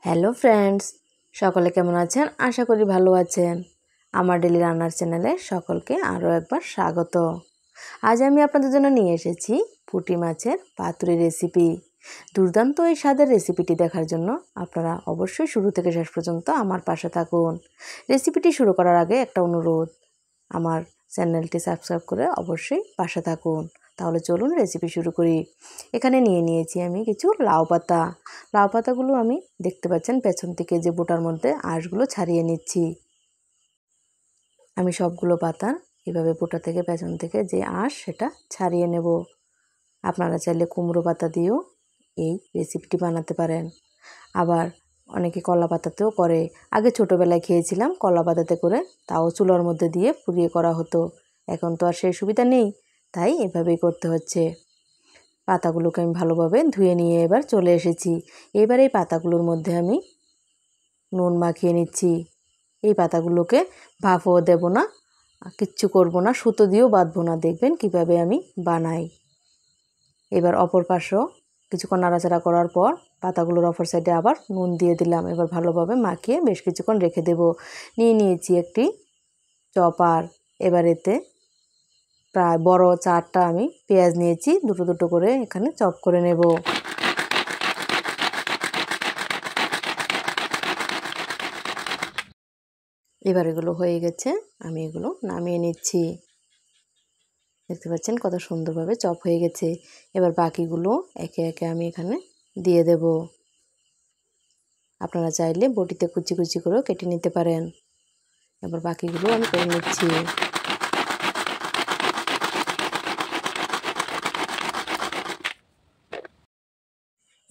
Hello friends, সকলে কেমন আছেন? আশা করি ভালো আছেন। আমার ডেলি রান্নার চ্যানেলে সকলকে আরও একবার স্বাগত। আজ আমি আপনাদের জন্য নিয়ে এসেছি পুঁটি মাছের পাতুরি রেসিপি। দুর্দান্ত এই স্বাদের রেসিপিটি দেখার জন্য আপনারা অবশ্যই শুরু থেকে শেষ পর্যন্ত আমার পাশে থাকুন। রেসিপিটি শুরু করার আগে একটা অনুরোধ, আমার চ্যানেলটি সাবস্ক্রাইব করে অবশ্যই পাশে থাকুন। তাহলে চলুন রেসিপি শুরু করি। এখানে নিয়েছি আমি কিছু লাউ পাতা। লাউ পাতাগুলো আমি দেখতে পাচ্ছেন পেছন থেকে যে বোটার মধ্যে আঁশগুলো ছাড়িয়ে নিচ্ছি। আমি সবগুলো পাতা এভাবে বোটা থেকে পেছন থেকে যে আঁশ সেটা ছাড়িয়ে নেব। আপনারা চাইলে কুমড়ো পাতা দিয়েও এই রেসিপিটি বানাতে পারেন। আবার অনেকে কলা পাতাতেও করে। আগে ছোটোবেলায় খেয়েছিলাম কলা পাতাতে করে, তাও চুলার মধ্যে দিয়ে পুড়িয়ে করা হতো। এখন তো আর সেই সুবিধা নেই, তাই এভাবেই করতে হচ্ছে। পাতাগুলোকে আমি ভালোভাবে ধুয়ে নিয়ে এবার চলে এসেছি। এবার এই পাতাগুলোর মধ্যে আমি নুন মাখিয়ে নিচ্ছি। এই পাতাগুলোকে ভাপও দেব না, কিচ্ছু করব না, সুতো দিয়েও বাঁধবো না। দেখবেন কিভাবে আমি বানাই। এবার অপর পাশেও কিছুক্ষণ নাড়াচাড়া করার পর পাতাগুলোর অপর সাইডে আবার নুন দিয়ে দিলাম। এবার ভালোভাবে মাখিয়ে বেশ কিছুক্ষণ রেখে দেব। নিয়েছি একটি চপার। এবার এতে প্রায় বড় 4টা আমি পেঁয়াজ নিয়েছি, দুটো দুটো করে এখানে চপ করে নেব। এবার এগুলো হয়ে গেছে, আমি এগুলো নামিয়ে নিচ্ছি। দেখতে পাচ্ছেন কত সুন্দরভাবে চপ হয়ে গেছে। এবার বাকিগুলো একে একে আমি এখানে দিয়ে দেব। আপনারা চাইলে বটিতে কুচি কুচি করেও কেটে নিতে পারেন। এবার বাকিগুলো আমি করে নিচ্ছি।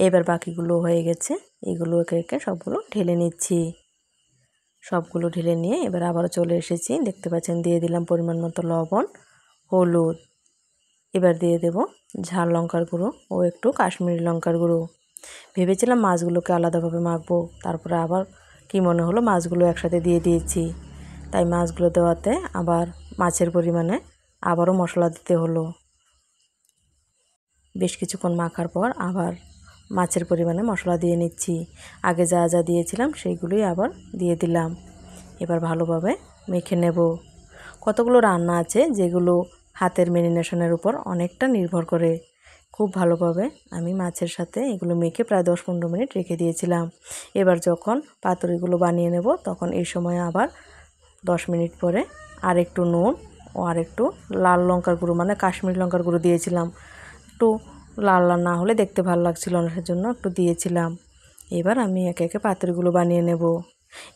এবার বাকিগুলো হয়ে গেছে, এগুলো একে একে সবগুলো ঢেলে নিচ্ছি। সবগুলো ঢেলে নিয়ে এবার আবারও চলে এসেছি। দেখতে পাচ্ছেন দিয়ে দিলাম পরিমাণ মতো লবণ, হলুদ। এবার দিয়ে দেব ঝাল লঙ্কার গুঁড়ো ও একটু কাশ্মীরি লঙ্কার গুঁড়ো। ভেবেছিলাম মাছগুলোকে আলাদাভাবে মাখবো, তারপরে আবার কি মনে হলো মাছগুলো একসাথে দিয়ে দিয়েছি। তাই মাছগুলো দেওয়াতে আবার মাছের পরিমাণে আবারও মশলা দিতে হলো। বেশ কিছুক্ষণ মাখার পর আবার মাছের পরিমাণে মশলা দিয়ে নিচ্ছি। আগে যা যা দিয়েছিলাম সেইগুলোই আবার দিয়ে দিলাম। এবার ভালোভাবে মেখে নেব। কতগুলো রান্না আছে যেগুলো হাতের ম্যারিনেশনের উপর অনেকটা নির্ভর করে। খুব ভালোভাবে আমি মাছের সাথে এগুলো মেখে প্রায় 10-15 মিনিট রেখে দিয়েছিলাম। এবার যখন পাতুরিগুলো বানিয়ে নেব তখন এই সময় আবার 10 মিনিট পরে আরেকটু নুন ও আরেকটু লাল লঙ্কার গুঁড়ো মানে কাশ্মীরি লঙ্কার গুঁড়ো দিয়েছিলাম। একটু লাল লাল না হলে দেখতে ভালো লাগছিল না, সেজন্য একটু দিয়েছিলাম। এবার আমি একে একে পাতুরিগুলো বানিয়ে নেব।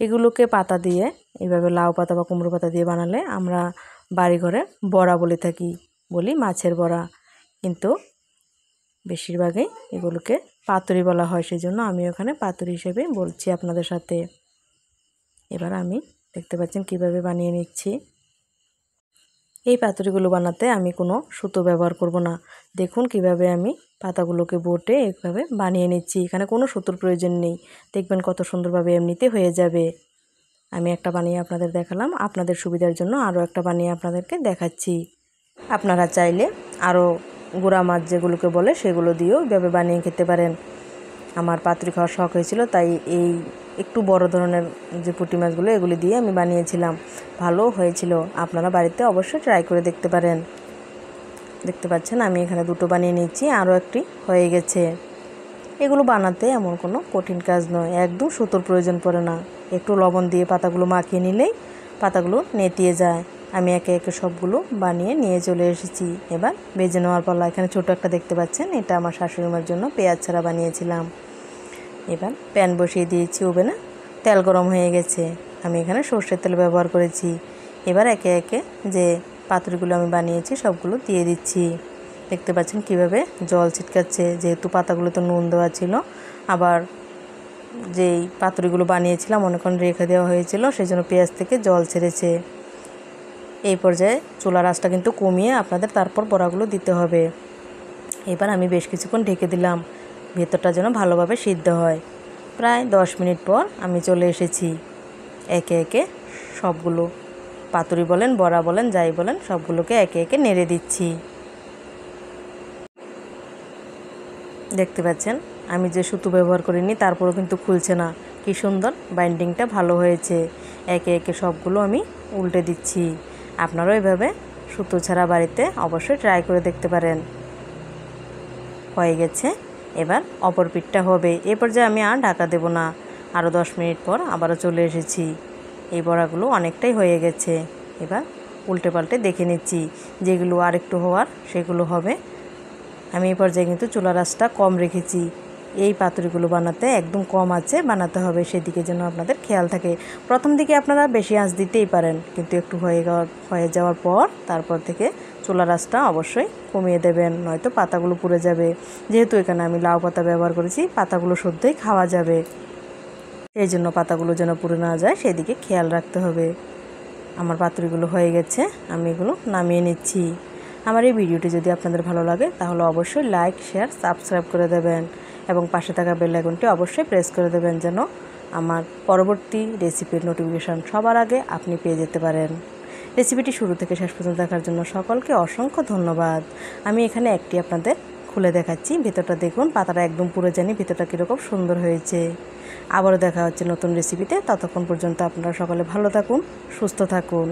এগুলোকে পাতা দিয়ে এইভাবে লাউ পাতা বা কুমড়ো পাতা দিয়ে বানালে আমরা বাড়িঘরে বড়া বলে থাকি, বলি মাছের বড়া, কিন্তু বেশিরভাগই এগুলোকে পাতুরি বলা হয়। সেজন্য আমি ওখানে পাতুরি হিসেবে বলছি আপনাদের সাথে। এবার আমি দেখতে পাচ্ছেন কিভাবে বানিয়ে নিচ্ছি। এই পাতুরিগুলো বানাতে আমি কোনো সুতো ব্যবহার করব না। দেখুন কিভাবে আমি পাতাগুলোকে বটে এইভাবে বানিয়ে নিচ্ছি। এখানে কোনো সুতোর প্রয়োজন নেই। দেখবেন কত সুন্দরভাবে এমনিতে হয়ে যাবে। আমি একটা বানিয়ে আপনাদের দেখালাম, আপনাদের সুবিধার জন্য আরও একটা বানিয়ে আপনাদেরকে দেখাচ্ছি। আপনারা চাইলে আরও গুঁড়া মাছ যেগুলোকে বলে সেগুলো দিয়েও এইভাবে বানিয়ে খেতে পারেন। আমার পাতুরি খাওয়ার শখ হয়েছিল, তাই এই একটু বড় ধরনের যে পুঁটি মাছগুলো এগুলি দিয়ে আমি বানিয়েছিলাম। ভালো হয়েছিল। আপনারা বাড়িতে অবশ্যই ট্রাই করে দেখতে পারেন। দেখতে পাচ্ছেন আমি এখানে দুটো বানিয়ে নিচ্ছি, আরও একটি হয়ে গেছে। এগুলো বানাতে এমন কোনো কঠিন কাজ নয়, একদম সুতোর প্রয়োজন পড়ে না। একটু লবণ দিয়ে পাতাগুলো মাখিয়ে নিলেই পাতাগুলো নেতিয়ে যায়। আমি একে একে সবগুলো বানিয়ে নিয়ে চলে এসেছি। এবার ভেজে নেওয়ার পালা। এখানে ছোটো একটা দেখতে পাচ্ছেন, এটা আমার শাশুড়ি মার জন্য পেঁয়াজ ছাড়া বানিয়েছিলাম। এবার প্যান বসিয়ে দিয়েছি ওভেনে, তেল গরম হয়ে গেছে। আমি এখানে সর্ষের তেল ব্যবহার করেছি। এবার একে একে যে পাতুরিগুলো আমি বানিয়েছি সবগুলো দিয়ে দিচ্ছি। দেখতে পাচ্ছেন কিভাবে জল ছিটকাচ্ছে, যেহেতু পাতাগুলোতে নুন দেওয়া ছিল। আবার যেই পাতুরিগুলো বানিয়েছিলাম অনেকক্ষণ রেখে দেওয়া হয়েছিল, সেই জন্য পেঁয়াজ থেকে জল ছেড়েছে। এই পর্যায়ে চুলার আঁচটা কিন্তু কমিয়ে আপনাদের তারপর বড়াগুলো দিতে হবে। এবার আমি বেশ কিছুক্ষণ ঢেকে দিলাম, ভেতরটা যেন ভালোভাবে সিদ্ধ হয়। প্রায় 10 মিনিট পর আমি চলে এসেছি। একে একে সবগুলো পাতুরি বলেন, বড়া বলেন, যাই বলেন, সবগুলোকে একে একে নেড়ে দিচ্ছি। দেখতে পাচ্ছেন আমি যে সুতো ব্যবহার করিনি তারপরেও কিন্তু খুলছে না। কি সুন্দর বাইন্ডিংটা ভালো হয়েছে। একে একে সবগুলো আমি উল্টে দিচ্ছি। আপনারাও এভাবে সুতো ছাড়া বাড়িতে অবশ্যই ট্রাই করে দেখতে পারেন। হয়ে গেছে, এবার অপর পিঠটা হবে। এ পর্যায়ে আমি আর ঢাকা দেব না। আরও 10 মিনিট পর আবারও চলে এসেছি। এই বড়াগুলো অনেকটাই হয়ে গেছে। এবার উল্টে পাল্টে দেখে নিচ্ছি, যেগুলো আর একটু হওয়ার সেগুলো হবে। আমি এই পর্যায়ে কিন্তু চুলার আঁচটা কম রেখেছি। এই পাতুরিগুলো বানাতে একদম কম আঁচে বানাতে হবে, সেদিকে যেন আপনাদের খেয়াল থাকে। প্রথম দিকে আপনারা বেশি আঁচ দিতেই পারেন, কিন্তু একটু হয়ে যাওয়ার পর তারপর থেকে চুলার আঁচটা অবশ্যই কমিয়ে দেবেন, নয়তো পাতাগুলো পুড়ে যাবে। যেহেতু এখানে আমি লাউ পাতা ব্যবহার করেছি, পাতাগুলো সদ্যই খাওয়া যাবে, সেই জন্য পাতাগুলো যেন পুড়ে না যায় সেদিকে খেয়াল রাখতে হবে। আমার পাতুরিগুলো হয়ে গেছে, আমি এগুলো নামিয়ে নিচ্ছি। আমার এই ভিডিওটি যদি আপনাদের ভালো লাগে তাহলে অবশ্যই লাইক, শেয়ার, সাবস্ক্রাইব করে দেবেন এবং পাশে থাকা বেল আইকনটি অবশ্যই প্রেস করে দেবেন, যেন আমার পরবর্তী রেসিপির নোটিফিকেশান সবার আগে আপনি পেয়ে যেতে পারেন। রেসিপিটি শুরু থেকে শেষ পর্যন্ত দেখার জন্য সকলকে অসংখ্য ধন্যবাদ। আমি এখানে একটি আপনাদের খুলে দেখাচ্ছি, ভেতরটা দেখুন, পাতাটা একদম পুরো জানি ভেতরটা কীরকম সুন্দর হয়েছে। আবারও দেখা হচ্ছে নতুন রেসিপিতে। ততক্ষণ পর্যন্ত আপনারা সকলে ভালো থাকুন, সুস্থ থাকুন।